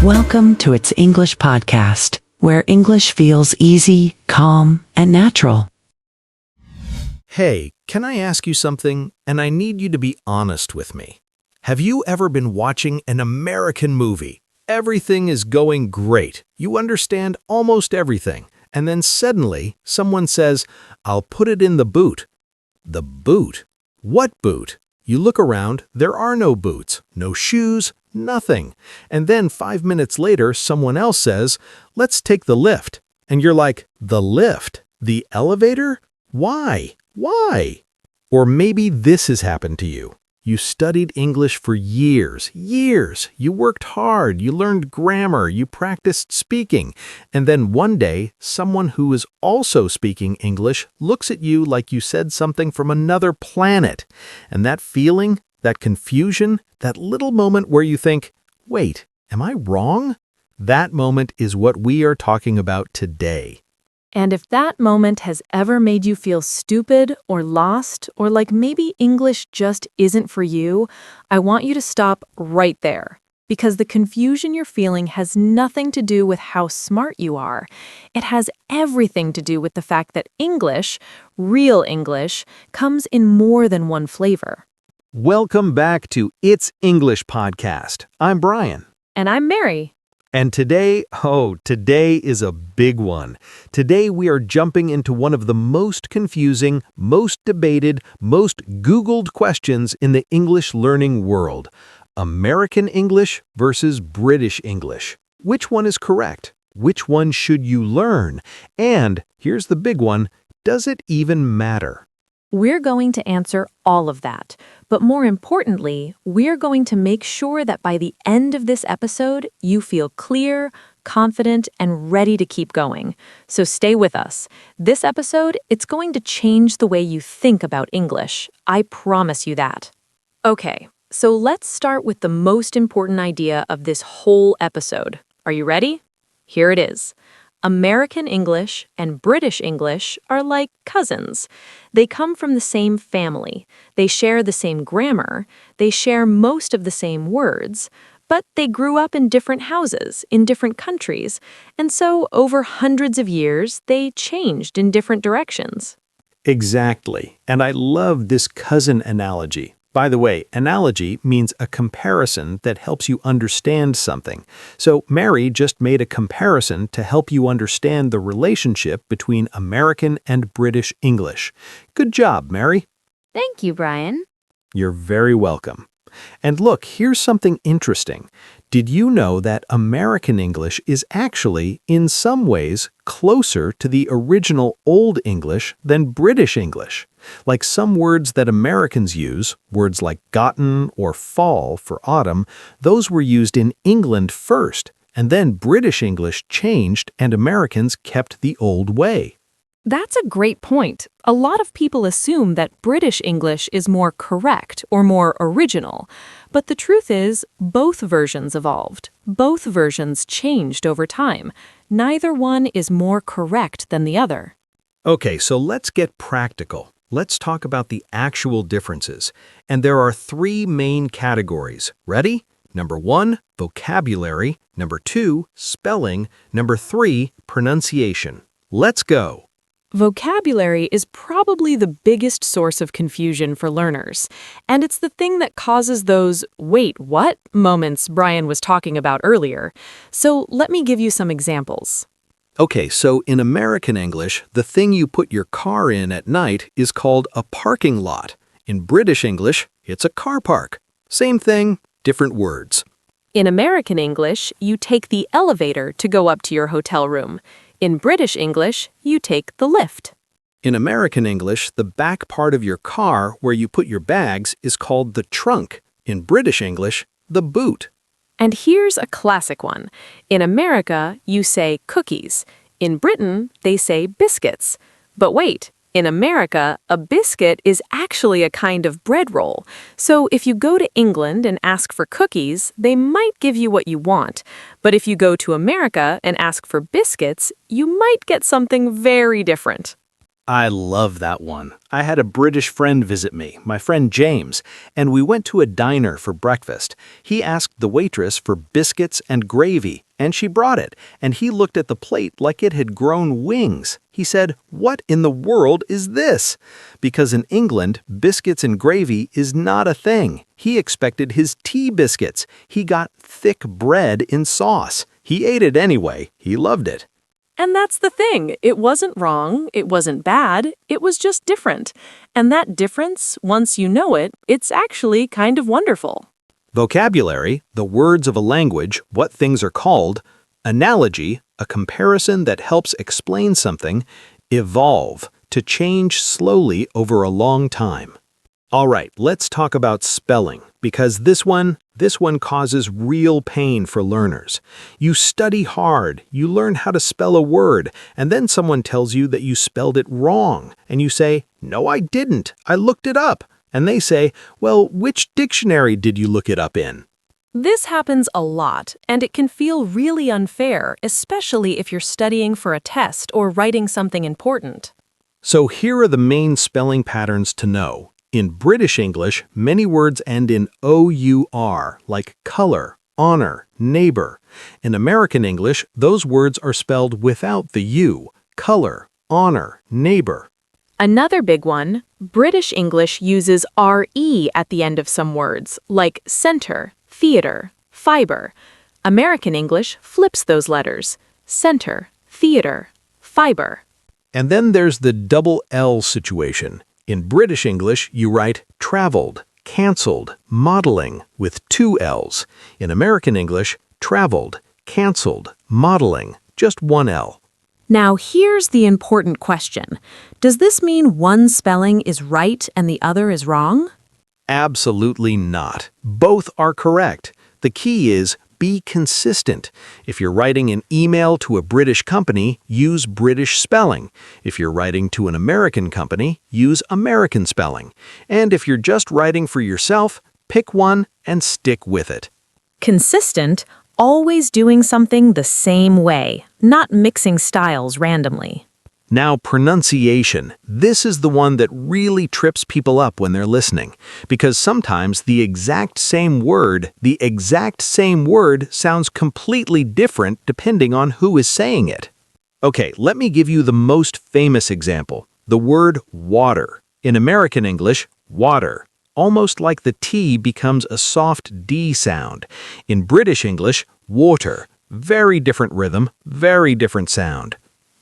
Welcome to It's English Podcast, where English feels easy, calm, and natural. Hey, can I ask you something? And I need you to be honest with me. Have you ever been watching an American movie? Everything is going great. You understand almost everything. And then suddenly, someone says, "I'll put it in the boot." The boot? What boot? You look around, there are no boots, no shoes, nothing. And then 5 minutes later, someone else says, "Let's take the lift." And you're like, "The lift? The elevator? Why? Why?" Or maybe this has happened to you. You studied English for years. You worked hard, you learned grammar, you practiced speaking. And then one day, someone who is also speaking English looks at you like you said something from another planet. And that feeling, that confusion, that little moment where you think, "Wait, am I wrong?" That moment is what we are talking about today. And if that moment has ever made you feel stupid or lost, or like maybe English just isn't for you, I want you to stop right there. Because the confusion you're feeling has nothing to do with how smart you are. It has everything to do with the fact that English, real English, comes in more than one flavor. Welcome back to It's English Podcast. I'm Brian. And I'm Mary. And today is a big one. Today we are jumping into one of the most confusing, most debated, most Googled questions in the English learning world. American English versus British English. Which one is correct? Which one should you learn? And here's the big one, does it even matter? We're going to answer all of that. But more importantly, we're going to make sure that by the end of this episode, you feel clear, confident, and ready to keep going. So stay with us. This episode, it's going to change the way you think about English. I promise you that. Okay, so let's start with the most important idea of this whole episode. Are you ready? Here it is. American English and British English are like cousins. They come from the same family. They share the same grammar. They share most of the same words. But they grew up in different houses, in different countries. And so, over hundreds of years, they changed in different directions. Exactly. And I love this cousin analogy. By the way, analogy means a comparison that helps you understand something. So Mary just made a comparison to help you understand the relationship between American and British English. Good job, Mary. Thank you, Brian. You're very welcome. And look, here's something interesting. Did you know that American English is actually, in some ways, closer to the original Old English than British English? Like some words that Americans use, words like gotten or fall for autumn, those were used in England first, and then British English changed and Americans kept the old way. That's a great point. A lot of people assume that British English is more correct or more original. But the truth is, both versions evolved. Both versions changed over time. Neither one is more correct than the other. Okay, so let's get practical. Let's talk about the actual differences. And there are three main categories. Ready? Number 1, vocabulary. Number 2, spelling. Number 3, pronunciation. Let's go. Vocabulary is probably the biggest source of confusion for learners, and it's the thing that causes those "wait, what?" moments Brian was talking about earlier. So let me give you some examples. Okay, so in American English, the thing you put your car in at night is called a parking lot. In British English, it's a car park. Same thing, different words. In American English, you take the elevator to go up to your hotel room. In British English, you take the lift. In American English, the back part of your car where you put your bags is called the trunk. In British English, the boot. And here's a classic one. In America, you say cookies. In Britain, they say biscuits. But wait, in America, a biscuit is actually a kind of bread roll. So if you go to England and ask for cookies, they might give you what you want. But if you go to America and ask for biscuits, you might get something very different. I love that one. I had a British friend visit me, my friend James, and we went to a diner for breakfast. He asked the waitress for biscuits and gravy, and she brought it, and he looked at the plate like it had grown wings. He said, "What in the world is this?" Because in England, biscuits and gravy is not a thing. He expected his tea biscuits. He got thick bread in sauce. He ate it anyway. He loved it. And that's the thing. It wasn't wrong. It wasn't bad. It was just different. And that difference, once you know it, it's actually kind of wonderful. Vocabulary, the words of a language, what things are called. Analogy, a comparison that helps explain something. Evolve, to change slowly over a long time. All right, let's talk about spelling, because this one causes real pain for learners. You study hard, you learn how to spell a word, and then someone tells you that you spelled it wrong, and you say, "No, I didn't. I looked it up." And they say, "Well, which dictionary did you look it up in?" This happens a lot, and it can feel really unfair, especially if you're studying for a test or writing something important. So here are the main spelling patterns to know. In British English, many words end in OUR, like color, honor, neighbor. In American English, those words are spelled without the U, color, honor, neighbor. Another big one, British English uses RE at the end of some words, like center, theater, fiber. American English flips those letters, center, theater, fiber. And then there's the double L situation. In British English, you write traveled, canceled, modeling with two L's. In American English, traveled, canceled, modeling, just one L. Now here's the important question. Does this mean one spelling is right and the other is wrong? Absolutely not. Both are correct. The key is be consistent. If you're writing an email to a British company, use British spelling. If you're writing to an American company, use American spelling. And if you're just writing for yourself, pick one and stick with it. Consistent, always doing something the same way, not mixing styles randomly. Now, pronunciation. This is the one that really trips people up when they're listening, because sometimes the exact same word sounds completely different depending on who is saying it. Okay, let me give you the most famous example, the word water. In American English, water. Almost like the T becomes a soft D sound. In British English, water. Very different rhythm, very different sound.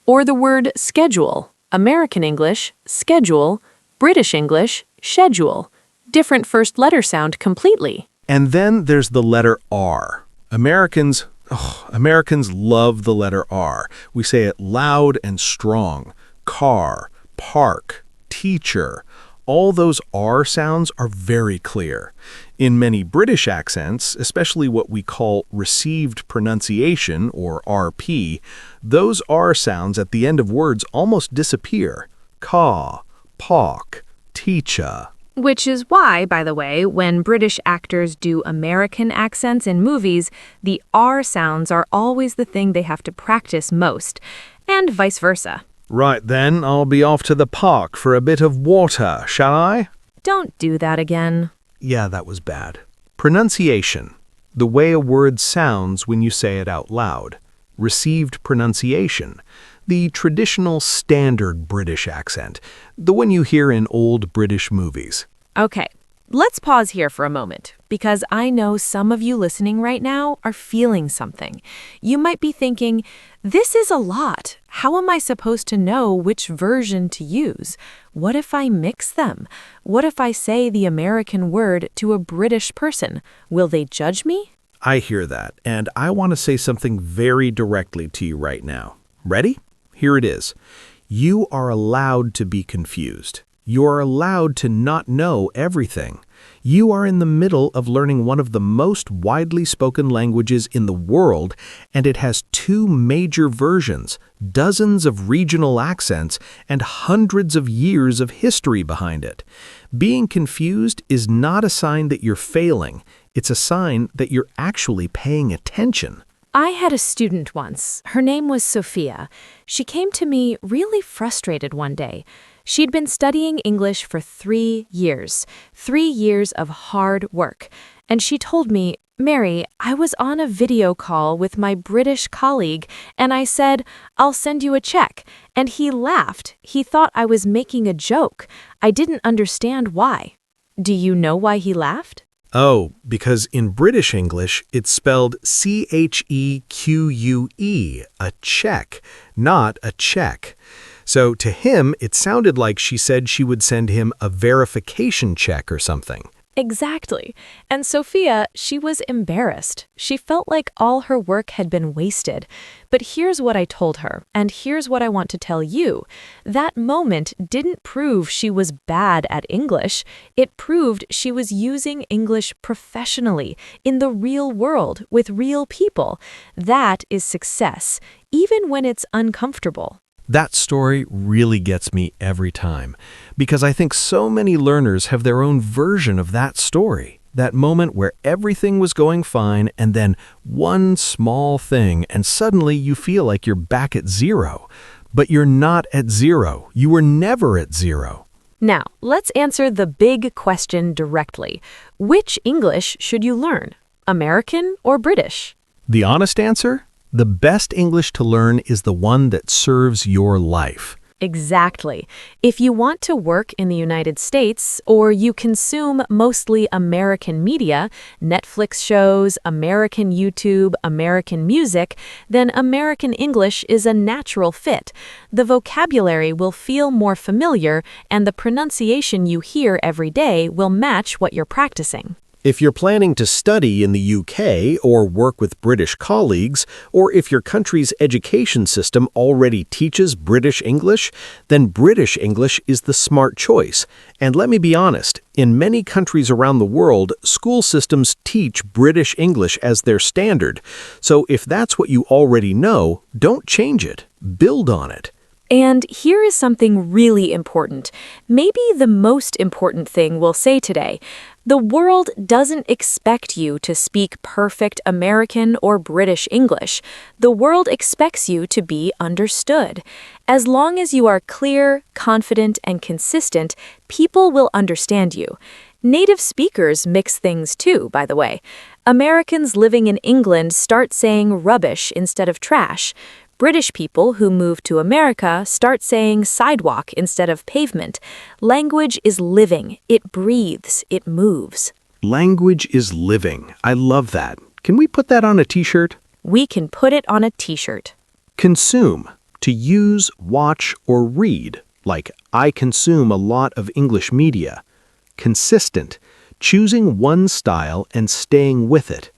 Or the word schedule. American English, schedule. British English, schedule. Different first letter sound completely. And then there's the letter R. Americans love the letter R. We say it loud and strong. Car, park, teacher. All those R sounds are very clear. In many British accents, especially what we call received pronunciation, or RP, those R sounds at the end of words almost disappear. Caw, park, teacher. Which is why, by the way, when British actors do American accents in movies, the R sounds are always the thing they have to practice most, and vice versa. Right then, I'll be off to the park for a bit of water, shall I? Don't do that again. Yeah, that was bad. Pronunciation. The way a word sounds when you say it out loud. Received pronunciation. The traditional standard British accent. The one you hear in old British movies. Okay, let's pause here for a moment, because I know some of you listening right now are feeling something. You might be thinking, this is a lot. How am I supposed to know which version to use? What if I mix them? What if I say the American word to a British person? Will they judge me? I hear that, and I want to say something very directly to you right now. Ready? Here it is. You are allowed to be confused. You are allowed to not know everything. You are in the middle of learning one of the most widely spoken languages in the world, and it has two major versions, dozens of regional accents, and hundreds of years of history behind it. Being confused is not a sign that you're failing. It's a sign that you're actually paying attention. I had a student once. Her name was Sophia. She came to me really frustrated one day. She'd been studying English for 3 years, 3 years of hard work. And she told me, Mary, I was on a video call with my British colleague, and I said, I'll send you a check. And he laughed. He thought I was making a joke. I didn't understand why. Do you know why he laughed? Oh, because in British English, it's spelled CHEQUE, a check, not a check. So to him, it sounded like she said she would send him a verification check or something. Exactly. And Sophia, she was embarrassed. She felt like all her work had been wasted. But here's what I told her, and here's what I want to tell you. That moment didn't prove she was bad at English. It proved she was using English professionally, in the real world, with real people. That is success, even when it's uncomfortable. That story really gets me every time, because I think so many learners have their own version of that story, that moment where everything was going fine and then one small thing and suddenly you feel like you're back at zero. But you're not at zero. You were never at zero. Now, let's answer the big question directly. Which English should you learn? American or British? The honest answer? The best English to learn is the one that serves your life. Exactly. If you want to work in the United States, or you consume mostly American media, Netflix shows, American YouTube, American music, then American English is a natural fit. The vocabulary will feel more familiar, and the pronunciation you hear every day will match what you're practicing. If you're planning to study in the UK or work with British colleagues, or if your country's education system already teaches British English, then British English is the smart choice. And let me be honest, in many countries around the world, school systems teach British English as their standard. So if that's what you already know, don't change it. Build on it. And here is something really important, maybe the most important thing we'll say today. The world doesn't expect you to speak perfect American or British English. The world expects you to be understood. As long as you are clear, confident, and consistent, people will understand you. Native speakers mix things too, by the way. Americans living in England start saying rubbish instead of trash. British people who move to America start saying sidewalk instead of pavement. Language is living. It breathes. It moves. Language is living. I love that. Can we put that on a t-shirt? We can put it on a t-shirt. Consume. To use, watch, or read. Like, I consume a lot of English media. Consistent. Choosing one style and staying with it.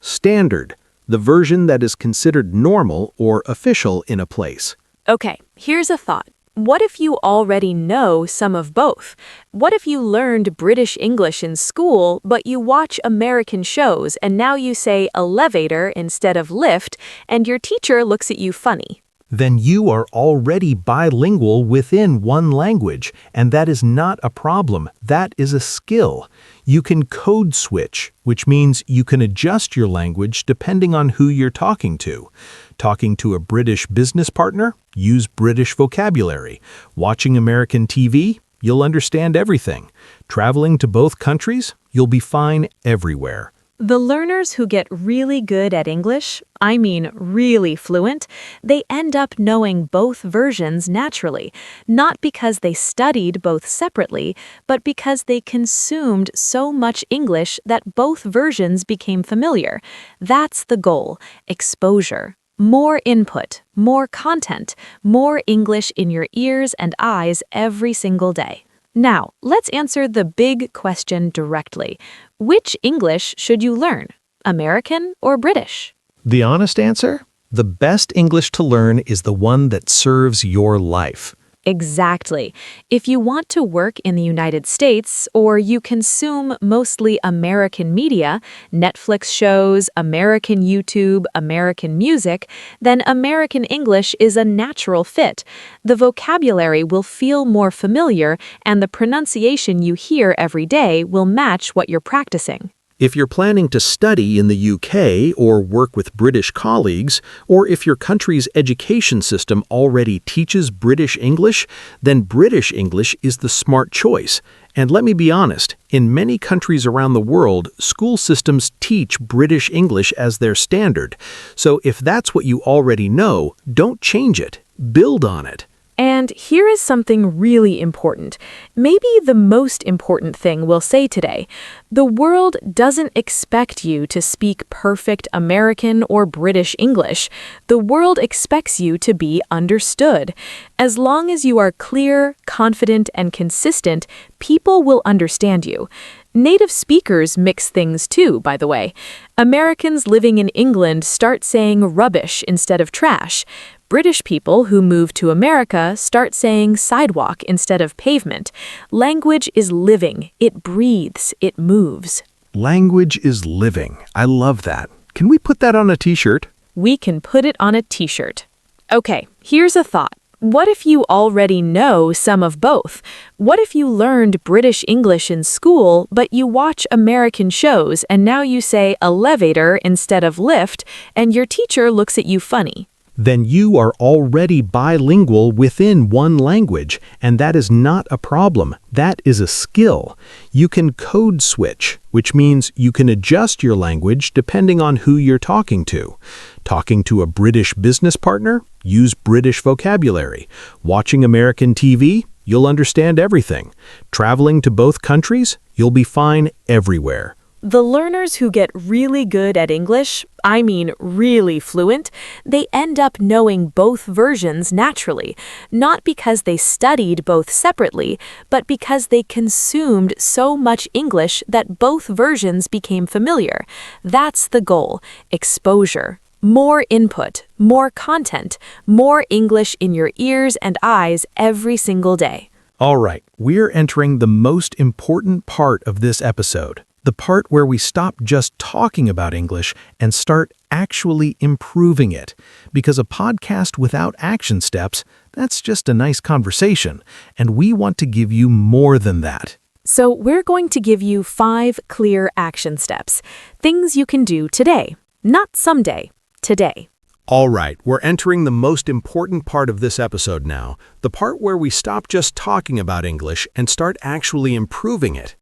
Standard. The version that is considered normal or official in a place. Okay, here's a thought. What if you already know some of both? What if you learned British English in school, but you watch American shows and now you say elevator instead of lift, and your teacher looks at you funny? Then you are already bilingual within one language, and that is not a problem. That is a skill. You can code switch, which means you can adjust your language depending on who you're talking to. Talking to a British business partner? Use British vocabulary. Watching American TV? You'll understand everything. Traveling to both countries? You'll be fine everywhere. The learners who get really good at English, I mean really fluent, they end up knowing both versions naturally, not because they studied both separately, but because they consumed so much English that both versions became familiar. That's the goal, exposure. More input, more content, more English in your ears and eyes every single day. Now, let's answer the big question directly. Which English should you learn, American or British? The honest answer? The best English to learn is the one that serves your life. Exactly. If you want to work in the United States, or you consume mostly American media, Netflix shows, American YouTube, American music, then American English is a natural fit. The vocabulary will feel more familiar, and the pronunciation you hear every day will match what you're practicing. If you're planning to study in the UK or work with British colleagues, or if your country's education system already teaches British English, then British English is the smart choice. And let me be honest, in many countries around the world, school systems teach British English as their standard. So if that's what you already know, don't change it. Build on it. And here is something really important. Maybe the most important thing we'll say today. The world doesn't expect you to speak perfect American or British English. The world expects you to be understood. As long as you are clear, confident, and consistent, people will understand you. Native speakers mix things too, by the way. Americans living in England start saying rubbish instead of trash. British people who move to America start saying sidewalk instead of pavement. Language is living. It breathes. It moves. Language is living. I love that. Can we put that on a t-shirt? We can put it on a t-shirt. Okay, here's a thought. What if you already know some of both? What if you learned British English in school, but you watch American shows and now you say elevator instead of lift, and your teacher looks at you funny? Then you are already bilingual within one language, and that is not a problem. That is a skill. You can code switch, which means you can adjust your language depending on who you're talking to. Talking to a British business partner? Use British vocabulary. Watching American TV? You'll understand everything. Traveling to both countries? You'll be fine everywhere. The learners who get really good at English, I mean really fluent, they end up knowing both versions naturally, not because they studied both separately, but because they consumed so much English that both versions became familiar. That's the goal: exposure. More input, more content, more English in your ears and eyes every single day. All right, we're entering the most important part of this episode. The part where we stop just talking about English and start actually improving it. Because a podcast without action steps, that's just a nice conversation, and we want to give you more than that. So we're going to give you 5 clear action steps, things you can do today, not someday, today. All right, we're entering the most important part of this episode now, the part where we stop just talking about English and start actually improving it.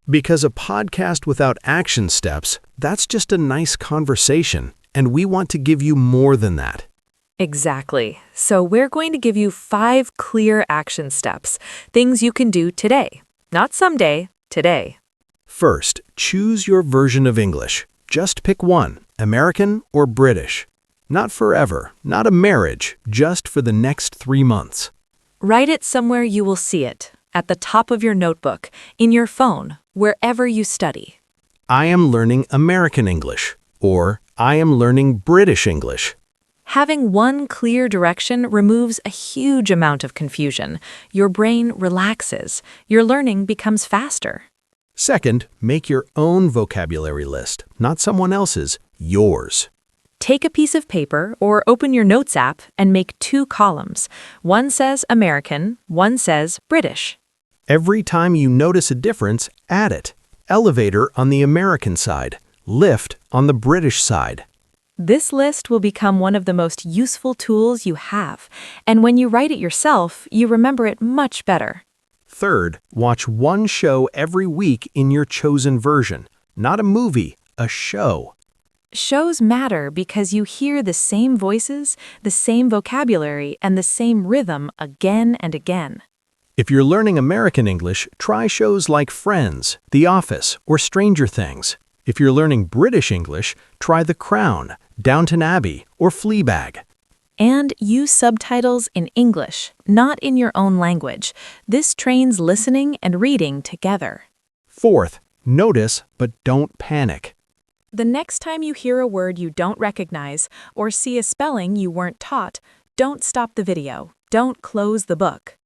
Because a podcast without action steps, that's just a nice conversation, and we want to give you more than that. Exactly. So we're going to give you 5 clear action steps, things you can do today, not someday, today. First, choose your version of English. Just pick one, American or British. Not forever, not a marriage, just for the next 3 months. Write it somewhere you will see it, at the top of your notebook, in your phone, wherever you study. I am learning American English, or I am learning British English. Having one clear direction removes a huge amount of confusion. Your brain relaxes. Your learning becomes faster. Second, make your own vocabulary list, not someone else's, yours. Take a piece of paper or open your Notes app and make 2 columns. One says American, one says British. Every time you notice a difference, add it. Elevator on the American side, lift on the British side. This list will become one of the most useful tools you have, and when you write it yourself, you remember it much better. Third, watch one show every week in your chosen version. Not a movie, a show. Shows matter because you hear the same voices, the same vocabulary, and the same rhythm again and again. If you're learning American English, try shows like Friends, The Office, or Stranger Things. If you're learning British English, try The Crown, Downton Abbey, or Fleabag. And use subtitles in English, not in your own language. This trains listening and reading together. Fourth, notice but don't panic. The next time you hear a word you don't recognize or see a spelling you weren't taught, don't stop the video. Don't close the book.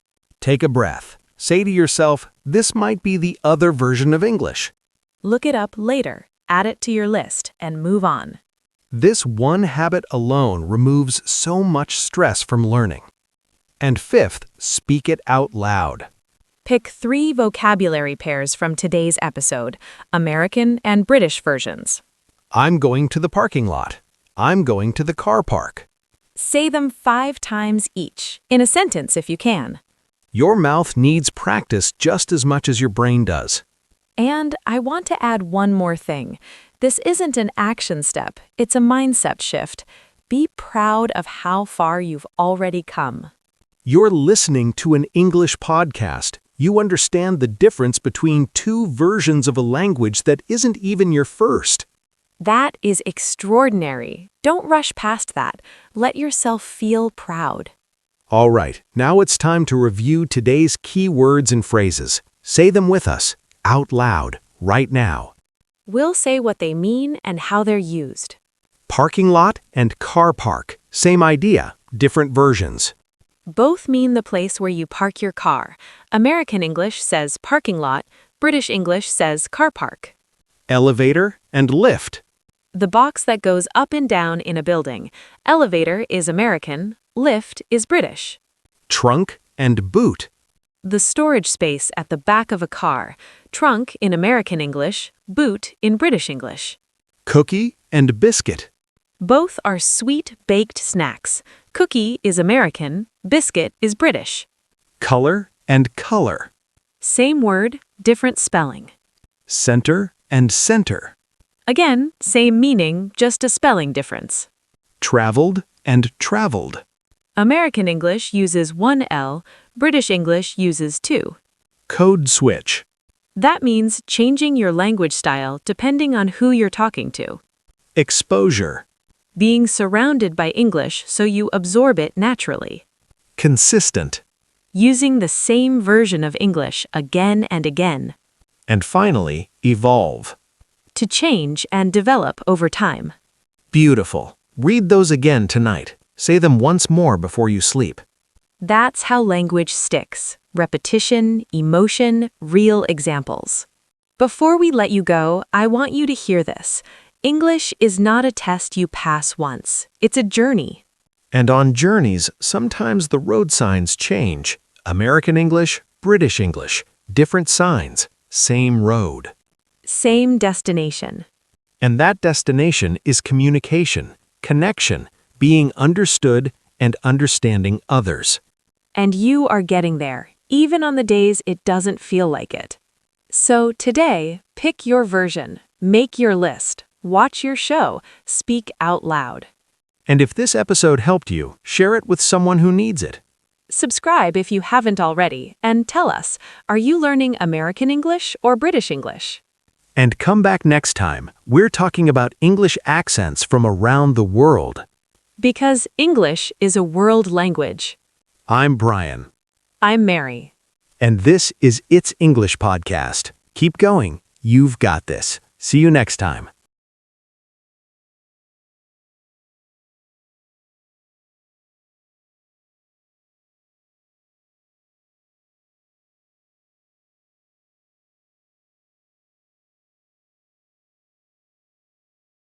Take a breath. Say to yourself, this might be the other version of English. Look it up later, add it to your list, and move on. This one habit alone removes so much stress from learning. And fifth, speak it out loud. Pick 3 vocabulary pairs from today's episode, American and British versions. I'm going to the parking lot. I'm going to the car park. Say them 5 times each, in a sentence if you can. Your mouth needs practice just as much as your brain does. And I want to add one more thing. This isn't an action step, it's a mindset shift. Be proud of how far you've already come. You're listening to an English podcast. You understand the difference between 2 versions of a language that isn't even your first. That is extraordinary. Don't rush past that. Let yourself feel proud. All right, now it's time to review today's key words and phrases. Say them with us, out loud, right now. We'll say what they mean and how they're used. Parking lot and car park. Same idea, different versions. Both mean the place where you park your car. American English says parking lot, British English says car park. Elevator and lift. The box that goes up and down in a building. Elevator is American, lift is British. Trunk and boot. The storage space at the back of a car. Trunk in American English, boot in British English. Cookie and biscuit. Both are sweet baked snacks. Cookie is American, biscuit is British. Color and color. Same word, different spelling. Center and center. Again, same meaning, just a spelling difference. Traveled and traveled. American English uses 1 L, British English uses 2. Code switch. That means changing your language style depending on who you're talking to. Exposure. Being surrounded by English so you absorb it naturally. Consistent. Using the same version of English again and again. And finally, evolve. To change and develop over time. Beautiful. Read those again tonight. Say them once more before you sleep. That's how language sticks. Repetition, emotion, real examples. Before we let you go, I want you to hear this. English is not a test you pass once. It's a journey. And on journeys, sometimes the road signs change. American English, British English, different signs, same road. Same destination. And that destination is communication, connection, being understood and understanding others. And you are getting there, even on the days it doesn't feel like it. So today, pick your version, make your list, watch your show, speak out loud. And if this episode helped you, share it with someone who needs it. Subscribe if you haven't already, and tell us, are you learning American English or British English? And come back next time. We're talking about English accents from around the world. Because English is a world language. I'm Brian. I'm Mary. And this is It's English Podcast. Keep going. You've got this. See you next time.